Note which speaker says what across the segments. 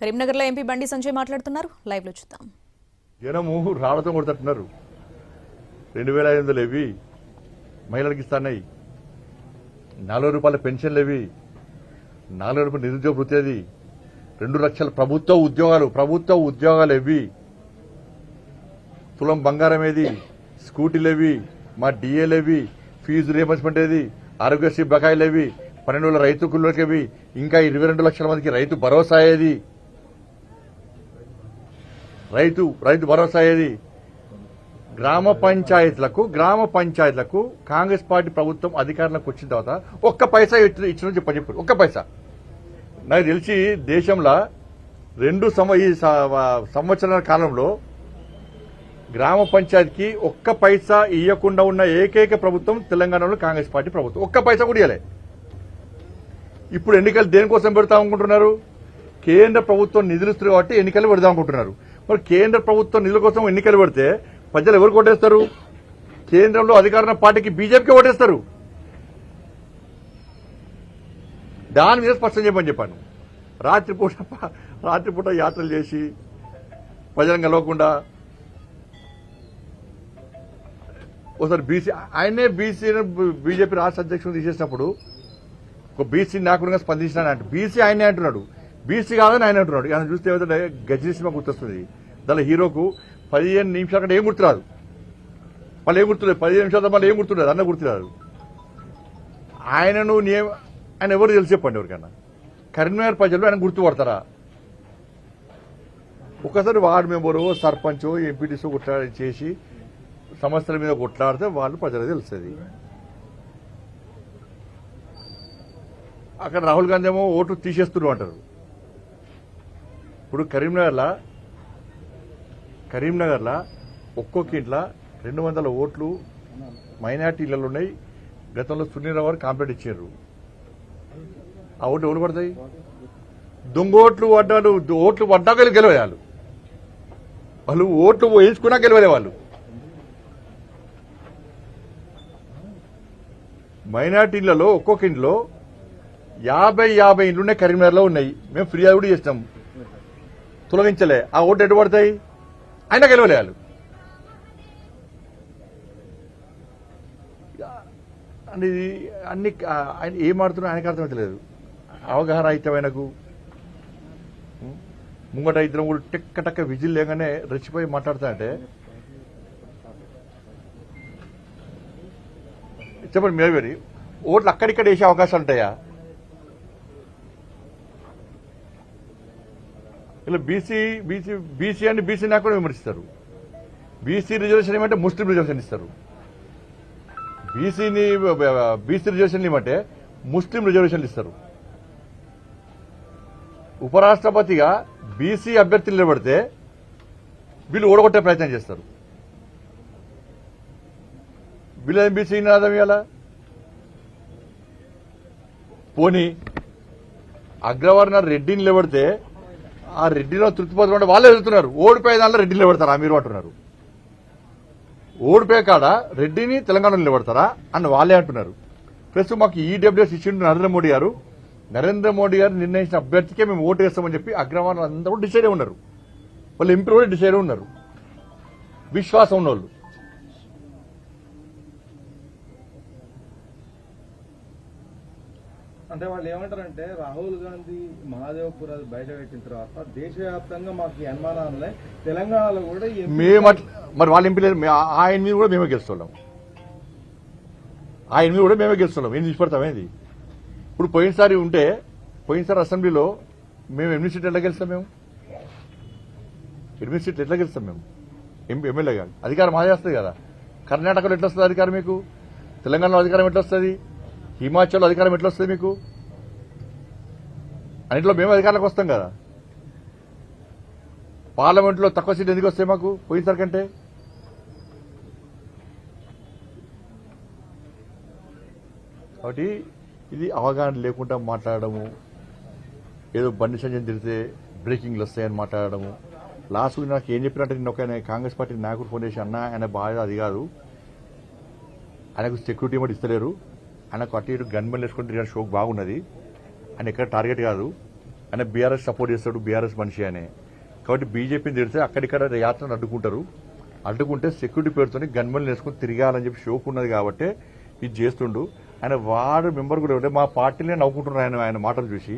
Speaker 1: కరీంనగర్లో ఎంపీ బండి సంజయ్ మాట్లాడుతున్నారు. లైవ్ లో చూద్దాం.
Speaker 2: జనము రాళ్లతో కొడుతున్నారు. 2500 ఇవి మహిళలకు ఇస్తాయి. 40 రూపాయల పెన్షన్లు ఇవి, 40 రూపాయల నిరుద్యోగ వృత్తి అది, 2 లక్షల ప్రభుత్వ ఉద్యోగాలు ఇవి, తులం బంగారం ఏది, స్కూటీలు ఇవి, మా డిఏలు ఇవి, ఫీజు రియంబర్స్మెంట్ ఏది, ఆరోగ్యశ్రీ బకాయిలు ఇవి, 12 రైతు కుళ్ళకి ఇవి, ఇంకా 22 లక్షల మందికి రైతు భరోసా ఏది, రైతు భరోసా ఏది. గ్రామ పంచాయతీలకు కాంగ్రెస్ పార్టీ ప్రభుత్వం అధికారంలోకి వచ్చిన తర్వాత ఒక్క పైసా ఇచ్చిన చెప్పు ఒక్క పైసా. నాకు తెలిసి దేశంలో 2 సంవత్సరాల కాలంలో గ్రామ పంచాయతీకి ఒక్క పైసా ఇవ్వకుండా ఉన్న ఏకైక ప్రభుత్వం తెలంగాణలో కాంగ్రెస్ పార్టీ ప్రభుత్వం. ఒక్క పైసా కూడా ఇవ్వలే. ఇప్పుడు ఎన్నికలు దేనికోసం పెడతాం అనుకుంటున్నారు? కేంద్ర ప్రభుత్వం నిధులు ఇస్తారు కాబట్టి ఎన్నికలు పెడదాం అనుకుంటున్నారు. మరి కేంద్ర ప్రభుత్వం నిధుల కోసం ఎన్నికలు పెడితే ప్రజలు ఎవరికి ఓటేస్తారు? కేంద్రంలో అధికార పార్టీకి బీజేపీకి ఓటేస్తారు. దాని మీద స్పష్టం చెప్పని చెప్పాను. రాత్రిపూట యాత్రలు చేసి ప్రజలను కలవకుండా ఒకసారి ఆయనే బీజేపీ రాష్ట్ర అధ్యక్షుడు తీసేసినప్పుడు ఒక బీసీ నాయకుడిగా స్పందించిన అంటే బీసీ ఆయనే అంటున్నాడు, బీసీ కాదని ఆయన అంటున్నాడు. ఆయన చూస్తే ఏదైతే గజనీ సినిమా గుర్తొస్తుంది. దాని హీరోకు 15 నిమిషాల కంటే ఏం గుర్తురాదు, మళ్ళీ ఏం గుర్తులేదు, 15 నిమిషాల మళ్ళీ ఏం గుర్తులేదు, అన్న గుర్తురాదు. ఆయన ఎవరు తెలిసి చెప్పండి ఎవరికైనా? కరీంనగర్ ప్రజలు ఆయన గుర్తుపడతారా? ఒక్కసారి వార్డు మెంబరు, సర్పంచ్, ఎంపీటీసీ చేసి సమస్యల మీద కొట్లాడితే వాళ్ళు ప్రజలకు తెలుస్తుంది. అక్కడ రాహుల్ గాంధీ ఏమో ఓటు తీసేస్తున్నారు అంటారు. ఇప్పుడు కరీంనగర్లో ఒక్కొక్క ఇంట్లో 200 ఓట్లు మైనార్టీ ఇళ్లలో ఉన్నాయి. గతంలో సునీల్ గారు కాంప్లైంట్ ఇచ్చారు. ఆ ఓట్లు ఎవరు పడతాయి? దొంగ ఓట్లు పడ్డాక గెలవేయాలి. వాళ్ళు ఓట్లు వేయించుకున్నా గెలవలే. వాళ్ళు మైనార్టీ ఇళ్లలో ఒక్కొక్క ఇంట్లో 50 ఇండ్లున్నాయి. కరీంనగర్లో ఉన్నాయి. మేము ఫిర్యాదు కూడా చేస్తాం, తొలగించలే. ఆ ఓట్లు ఎటు పడతాయి? అయినా గెలవలేయాలి. అన్ని ఆయన ఏం ఆడుతున్నా ఆయనకు అర్థమవుతలేదు. అవగాహన అయితే ఆయనకు ముంగట ఇద్దరం కూడా టెక్క విజిల్ లేగానే రెచ్చిపోయి మాట్లాడుతానంటే చెప్పండి. మేవేరి ఓట్లు అక్కడిక్కడ వేసే అవకాశాలు ఉంటాయా? ఇలా బీసీ అంటే బీసీ నాయకుడు విమర్శిస్తారు. బీసీ రిజర్వేషన్ ఏమంటే ముస్లిం రిజర్వేషన్ ఇస్తారు. బీసీ రిజర్వేషన్ ఏమంటే ముస్లిం రిజర్వేషన్లు ఇస్తారు. ఉపరాష్ట్రపతిగా బీసీ అభ్యర్థులు నిలబడితే వీళ్ళు ఓడగొట్టే ప్రయత్నం చేస్తారు. వీళ్ళు బీసీ నినాదం ఇవ్వాలా? పోనీ అగ్రవర్ణర్ రెడ్డిని నిలబడితే ఆ రెడ్డిలో తృప్తిపడమంటే వాళ్ళే వెళ్తున్నారు. ఓడిపోయే దాంట్లో రెడ్డిని నిలబడతారా మీరు అంటున్నారు. ఓడిపోయే కాడ రెడ్డిని తెలంగాణలో నిలబడతారా అని వాళ్ళే అంటున్నారు. ప్రస్తుతం మాకు ఈడబ్ల్యూఎస్ ఇచ్చిండు నరేంద్ర మోడీ గారు నిర్ణయించిన అభ్యర్థికే మేము ఓటు వేస్తామని చెప్పి అగ్రవర్ణాలు అందరూ డిసైడ్ అయి ఉన్నారు. వాళ్ళు ఎంపీ కూడా డిసైడ్ అయి ఉన్నారు. విశ్వాసం ఉన్నోళ్ళు.
Speaker 3: అంటే వాళ్ళు ఏమంటారంటే రాహుల్ గాంధీ మహాదేవపురాలు బయట పెట్టిన తర్వాత దేశవ్యాప్తంగా మాకు అనుమానాలే, తెలంగాణలో కూడా
Speaker 2: మరి వాళ్ళ ఎంపీ లేదు. ఆయన మీద కూడా మేమే గెలుస్తున్నాం. ఏం తీసుపడతామేది? ఇప్పుడు పోయినసారి అసెంబ్లీలో మేము 8 సీట్లు ఎట్లా గెలుస్తాం? మేము 8 సీట్లు ఎట్లా గెలుస్తాం? మేము ఎమ్మెల్యే కాదు. అధికారం మాదే వస్తుంది కదా. కర్ణాటకలో ఎట్లా వస్తుంది అధికారం మీకు? తెలంగాణలో అధికారం ఎట్లా వస్తుంది? హిమాచల్లో అధికారం ఎట్లా వస్తుంది మీకు? అన్నింటిలో మేము అధికారంలోకి వస్తాం కదా. పార్లమెంట్లో తక్కువ సీట్లు ఎందుకు వస్తాయి మాకు పోయినసారి కంటే? కాబట్టి ఇది అవగాహన లేకుండా మాట్లాడము, ఏదో బండి సంజయ్ తిరిగితే బ్రేకింగ్లు వస్తాయని మాట్లాడము. లాస్ట్ నాకు ఏం చెప్పినట్టు నేను ఒక కాంగ్రెస్ పార్టీ నాయకుడు ఫోన్ చేసి అన్న ఆయన బాధ అది కాదు, ఆయనకు సెక్యూరిటీ కూడా ఇస్తలేరు, ఆయనకు అటు ఇటు గన్మెన్ వేసుకుని తిరిగిన షోక్ బాగున్నది, ఆయన ఎక్కడ టార్గెట్ కాదు, ఆయన బీఆర్ఎస్ సపోర్ట్ చేస్తాడు, బీఆర్ఎస్ మనిషి అనే. కాబట్టి బీజేపీని తిడితే అక్కడిక్కడ యాత్రను అడ్డుకుంటే సెక్యూరిటీ పేరుతోని గన్మెన్లు వేసుకుని తిరగాలని చెప్పి షోకు ఉన్నది కాబట్టి ఇది చేస్తుండు. ఆయన వార్డు మెంబర్ కూడా ఉంటే మా పార్టీనే నవ్వుకుంటున్నారు ఆయన మాటలు చూసి.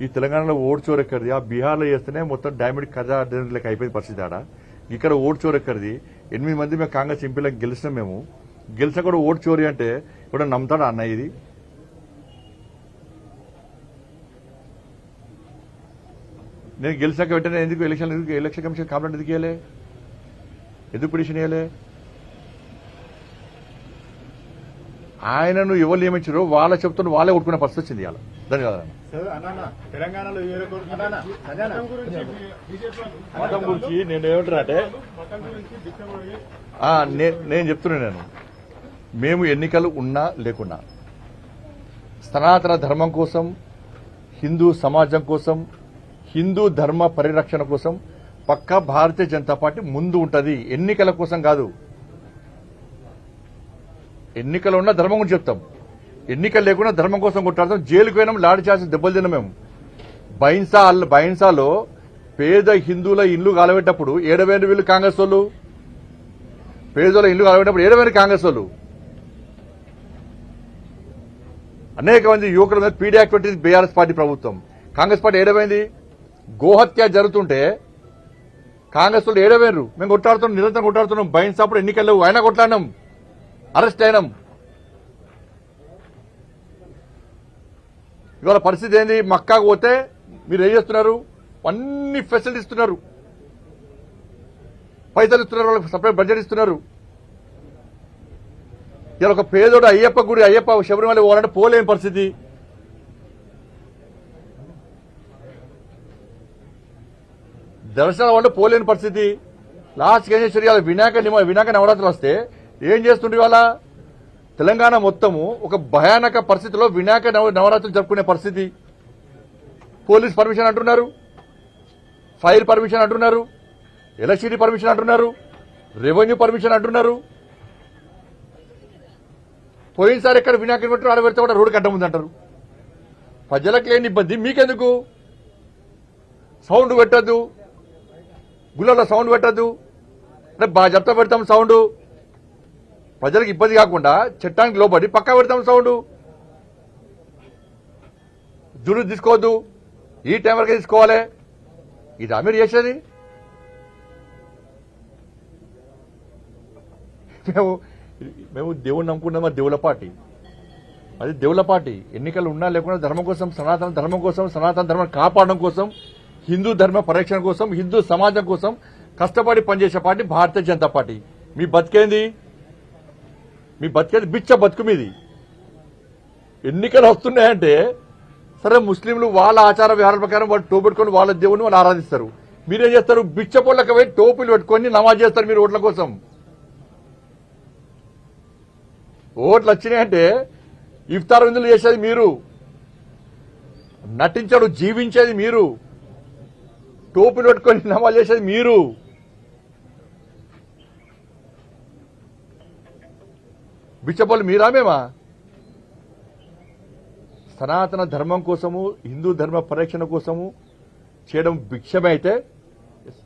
Speaker 2: ఈ తెలంగాణలో ఓటు చోరెక్కడిది, ఆ బీహార్లో చేస్తేనే మొత్తం డైమండ్ కథ లెక్క అయిపోయింది పరిస్థితి. ఆడ ఇక్కడ ఓటు చోరెక్కడిది. 8 మంది మేము కాంగ్రెస్ ఎంపీలకు గెలిచినాం. మేము గెలిచా కూడా ఓటు చోరీ అంటే కూడా నమ్ముతాడా అన్న? ఇది నేను గెలిచాక వెంటనే ఎందుకు ఎలక్షన్ కమిషన్ కంప్లైంట్ ఎందుకు ఇవ్వలే? ఎందుకు పిటిషన్ ఇవ్వలే? ఆయనను ఎవరు నియమించారో వాళ్ళ చెప్తున్న వాళ్ళే కొట్టుకునే పరిస్థితి వచ్చింది ఇవాళ. ధన్యవాదాలు. మతం గురించి నేను ఏమంటున్నా అంటే నేను చెప్తున్నాను, మేము ఎన్నికలు ఉన్నా లేకున్నా సనాతన ధర్మం కోసం, హిందూ సమాజం కోసం, హిందూ ధర్మ పరిరక్షణ కోసం పక్కా భారతీయ జనతా పార్టీ ముందు ఉంటది. ఎన్నికల కోసం కాదు. ఎన్నికలు ఉన్నా ధర్మం గురించి చెప్తాం, ఎన్నికలు లేకుండా ధర్మం కోసం కొట్టాడతాం. జైలుకు పోయినాం, లాఠీ చార్జ్ దెబ్బలు తిన్నాం. మేము బైన్సాలో పేద హిందువుల ఇల్లు కాలబెట్టప్పుడు ఏడవేరు వీళ్ళు కాంగ్రెస్ వాళ్ళు, పేదోళ్ళ ఇల్లు కాలబెట్టప్పుడు ఏడవేరు కాంగ్రెస్ వాళ్ళు. అనేక మంది యువకుల మీద పీడీ యాక్ట్ పెట్టింది బీఆర్ఎస్ పార్టీ ప్రభుత్వం. కాంగ్రెస్ పార్టీ ఏడమైంది? గోహత్య జరుగుతుంటే కాంగ్రెస్ వాళ్ళు ఏడవేరు. మేము కొట్టాడుతున్నాం, నిరంతరం కొట్టాడుతున్నాం. బైన్సాప్పుడు ఎన్నికల్లో అయినా కొట్లాడినాం, అరెస్ట్ అయినాం. ఇవాళ పరిస్థితి ఏంది? మక్కాకు పోతే మీరు ఏం చేస్తున్నారు? అన్ని ఫెసిలిటీ ఇస్తున్నారు, పైసలు ఇస్తున్నారు, వాళ్ళకి సపరేట్ బడ్జెట్ ఇస్తున్నారు. ఇలా ఒక పేదోడు అయ్యప్ప శబరిమల పోవాలంటే పోలేని పరిస్థితి. దర్శనం అంటే పోలేని పరిస్థితి. లాస్ట్కి ఏం చేశారు? వినాయక నవరాత్రులు వస్తే ఏం చేస్తుండే? వాళ్ళ తెలంగాణ మొత్తము ఒక భయానక పరిస్థితిలో వినాయక నవరాత్రులు జరుపుకునే పరిస్థితి. పోలీస్ పర్మిషన్ అంటున్నారు, ఫైర్ పర్మిషన్ అంటున్నారు, ఎలక్ట్రిసిటీ పర్మిషన్ అంటున్నారు, రెవెన్యూ పర్మిషన్ అంటున్నారు. పోయినసారి ఎక్కడ వినాయకుడు పెట్టారు, ఆడ పెడితే కూడా రోడ్డు కట్ట ముందు అంటారు. ప్రజలకు లేని ఇబ్బంది మీకెందుకు? సౌండ్ పెట్టద్దు, గుళ్ళలో సౌండ్ పెట్టద్దు అంటే బాగా చెప్తా పెడతాం సౌండ్. ప్రజలకు ఇబ్బంది కాకుండా చట్టానికి లోబడి పక్కా పెడతాం సౌండ్. జులు తీసుకోవద్దు, ఈ టైం వరకే తీసుకోవాలి. ఇదా మీరు చేసేది? మేము దేవుడిని నమ్ముకున్నాం, అది దేవుళ్ళ పార్టీ, అది దేవుళ్ళ పార్టీ. ఎన్నికలు ఉన్నా లేకుండా ధర్మం కోసం, సనాతన ధర్మం కోసం, సనాతన ధర్మం కాపాడడం కోసం, హిందూ ధర్మ పరిరక్షణ కోసం, హిందూ సమాజం కోసం కష్టపడి పనిచేసే పార్టీ భారతీయ జనతా పార్టీ. మీ బతికేంది? బిచ్చ బతుకు మీది. ఎన్నికలు వస్తున్నాయంటే సరే, ముస్లింలు వాళ్ళ ఆచార వ్యవహారాల ప్రకారం వాళ్ళు టోపు పెట్టుకొని వాళ్ళ దేవుని వాళ్ళు ఆరాధిస్తారు. మీరేం చేస్తారు? బిచ్చ పొల్లకి పోయి టోపులు పెట్టుకొని నమాజ్ చేస్తారు మీరు ఓట్ల కోసం. ఓట్లు వచ్చినాయంటే ఇఫ్తార్ విందులు చేసేది మీరు, నటించడు జీవించేది మీరు, టోపులు పెట్టుకొని నమాజ్ చేసేది మీరు. బిచ్చపల్లి మీరా? మేమా? సనాతన ధర్మం కోసము, హిందూ ధర్మ పరిరక్షణ కోసము చేయడం భిక్షమే అయితే,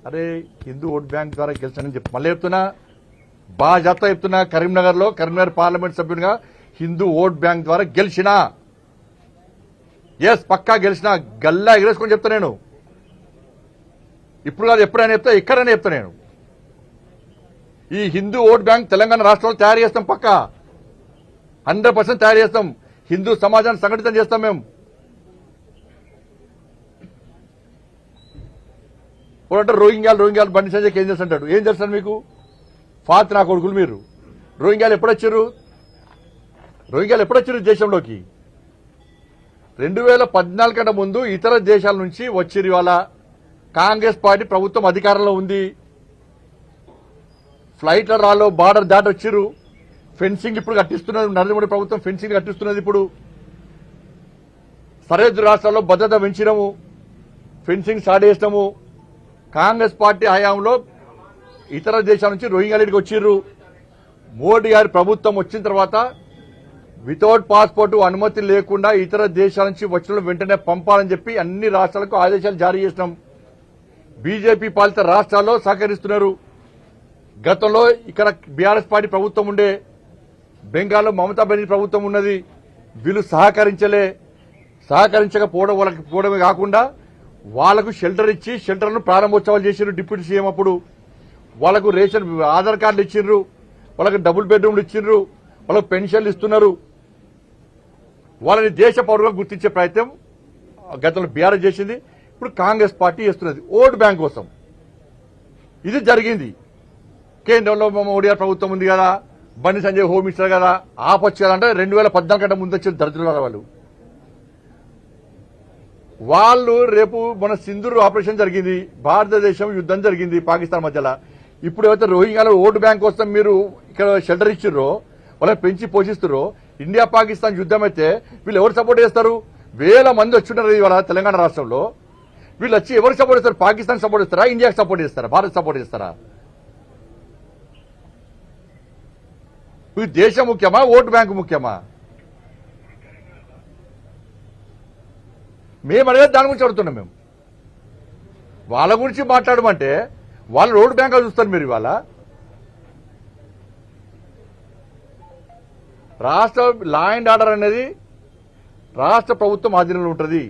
Speaker 2: అరే హిందూ ఓట్ బ్యాంక్ ద్వారా గెలిచానని చెప్పి మళ్ళీ చెప్తున్నా, బాగా జాగ్రత్త చెప్తున్నా. కరీంనగర్ పార్లమెంట్ సభ్యునిగా హిందూ ఓట్ బ్యాంక్ ద్వారా గెలిచినా, ఎస్ పక్కా గెలిచినా, గల్లా ఎగరేసుకొని చెప్తా. నేను ఇప్పుడు కాదు, ఎప్పుడైనా చెప్తా, ఎక్కడైనా చెప్తా. నేను ఈ హిందూ ఓట్ బ్యాంక్ తెలంగాణ రాష్ట్రంలో తయారు చేస్తాం, పక్కా 100% తయారు చేస్తాం. హిందూ సమాజాన్ని సంఘటితం చేస్తాం. మేము అంటే రోహింగ్యాలు బండి సంజయ్ ఏం చేస్తుంటాడు? ఏం చేస్తారు మీకు? ఫాత్ నా కొడుకులు మీరు. రోహింగ్యాలు ఎప్పుడొచ్చారు దేశంలోకి? 2014 కంటే ముందు ఇతర దేశాల నుంచి వచ్చిరు. ఇవాళ కాంగ్రెస్ పార్టీ ప్రభుత్వం అధికారంలో ఉంది. ఫ్లైట్ల రాలో బార్డర్ దాటి వచ్చిరు. ఫెన్సింగ్ ఇప్పుడు కట్టిస్తున్నది నరేంద్ర మోడీ ప్రభుత్వం, ఫెన్సింగ్ కట్టిస్తున్నది. ఇప్పుడు సరిహద్దు రాష్ట్రాల్లో భద్రత పెంచినాము, ఫెన్సింగ్ స్టార్ట్ చేసినాము. కాంగ్రెస్ పార్టీ హయాంలో ఇతర దేశాల నుంచి రోహింగ్యాలకి వచ్చిర్రు. మోడీ గారి ప్రభుత్వం వచ్చిన తర్వాత వితౌట్ పాస్పోర్ట్ అనుమతి లేకుండా ఇతర దేశాల నుంచి వచ్చిన వెంటనే పంపాలని చెప్పి అన్ని రాష్ట్రాలకు ఆదేశాలు జారీ చేసినాం. బీజేపీ పాలిత రాష్ట్రాల్లో సహకరిస్తున్నారు. గతంలో ఇక్కడ బీఆర్ఎస్ పార్టీ ప్రభుత్వం ఉండే, బెంగాల్లో మమతా బెనర్జీ ప్రభుత్వం ఉన్నది. వీళ్ళు సహకరించకపోవడమే కాకుండా వాళ్లకు షెల్టర్ ఇచ్చి షెల్టర్లను ప్రారంభోత్సవాలు చేసినారు. డిప్యూటీ సీఎం అప్పుడు వాళ్లకు రేషన్ ఆధార్ కార్డులు ఇచ్చిండ్రు, వాళ్ళకి డబుల్ బెడ్రూమ్లు ఇచ్చిండ్రు, వాళ్ళకు పెన్షన్లు ఇస్తున్నారు. వాళ్ళని దేశ పౌరులుగా గుర్తించే ప్రయత్నం గతంలో బీఆర్ఎస్ చేసింది. ఇప్పుడు కాంగ్రెస్ పార్టీ చేస్తున్నది ఓటు బ్యాంక్ కోసం. ఇది జరిగింది. కేంద్రంలో మోడీ గారి ప్రభుత్వం ఉంది కదా, బండి సంజయ్ హోమ్ మినిస్టర్ కదా, ఆపొచ్చు కదా అంటే 2014 కంటే ముందు వచ్చిన దరిద్రుల వాళ్ళు రేపు మన సింధూర్ ఆపరేషన్ జరిగింది, భారతదేశం యుద్ధం జరిగింది పాకిస్తాన్ మధ్యలో. ఇప్పుడు ఏవైతే రోహింగ్యాలో ఓటు బ్యాంక్ కోసం మీరు ఇక్కడ షెల్టర్ ఇచ్చిర్రో, వాళ్ళని పెంచి పోషిస్తుర్రో, ఇండియా పాకిస్తాన్ యుద్ధం అయితే వీళ్ళు ఎవరు సపోర్ట్ చేస్తారు? వేల మంది వచ్చున్నారు ఇవాళ తెలంగాణ రాష్ట్రంలో. వీళ్ళు వచ్చి ఎవరు సపోర్ట్ చేస్తారు? పాకిస్తాన్ సపోర్ట్ చేస్తారా, ఇండియాకి సపోర్ట్ చేస్తారా, భారత్ సపోర్ట్ చేస్తారా? దేశం ముఖ్యమా, ఓటు బ్యాంకు ముఖ్యమా? మేము అడిగేది దాని గురించి అడుగుతున్నాం. మేము వాళ్ళ గురించి మాట్లాడమంటే వాళ్ళు ఓటు బ్యాంక్ చూస్తారు. మీరు ఇవాళ రాష్ట్ర లా అండ్ ఆర్డర్ అనేది రాష్ట్ర ప్రభుత్వం ఆధీనంలో ఉంటుంది.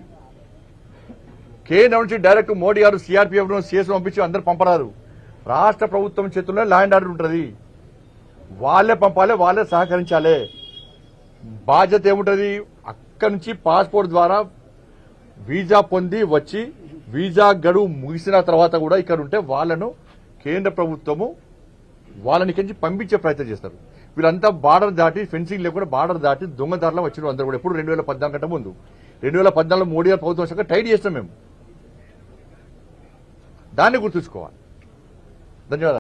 Speaker 2: కేంద్రం నుంచి డైరెక్ట్ మోడీ గారు సిఆర్పీఎఫ్ సిఎస్ పంపించి అందరు పంపరారు. రాష్ట్ర ప్రభుత్వం చేతుల్లో లా అండ్ ఆర్డర్ ఉంటుంది. వాళ్ళే పంపాలి, వాళ్ళే సహకరించాలి. బాధ్యత ఏముంటుంది? అక్కడి నుంచి పాస్పోర్ట్ ద్వారా వీసా పొంది వచ్చి వీసా గడువు ముగిసిన తర్వాత కూడా ఇక్కడ ఉంటే వాళ్ళను కేంద్ర ప్రభుత్వము వాళ్ళని కించి పంపించే ప్రయత్నం చేస్తారు. వీళ్ళంతా బార్డర్ దాటి, ఫెన్సింగ్ లేకుండా బార్డర్ దాటి దొంగదారులు వచ్చిన అందరూ కూడా. ఎప్పుడు 2014 కంటే ముందు 2014 మోడీ గారు ప్రభుత్వం వచ్చాక టైట్ చేస్తాం మేము. దాన్ని గుర్తుంచుకోవాలి. ధన్యవాదాలు.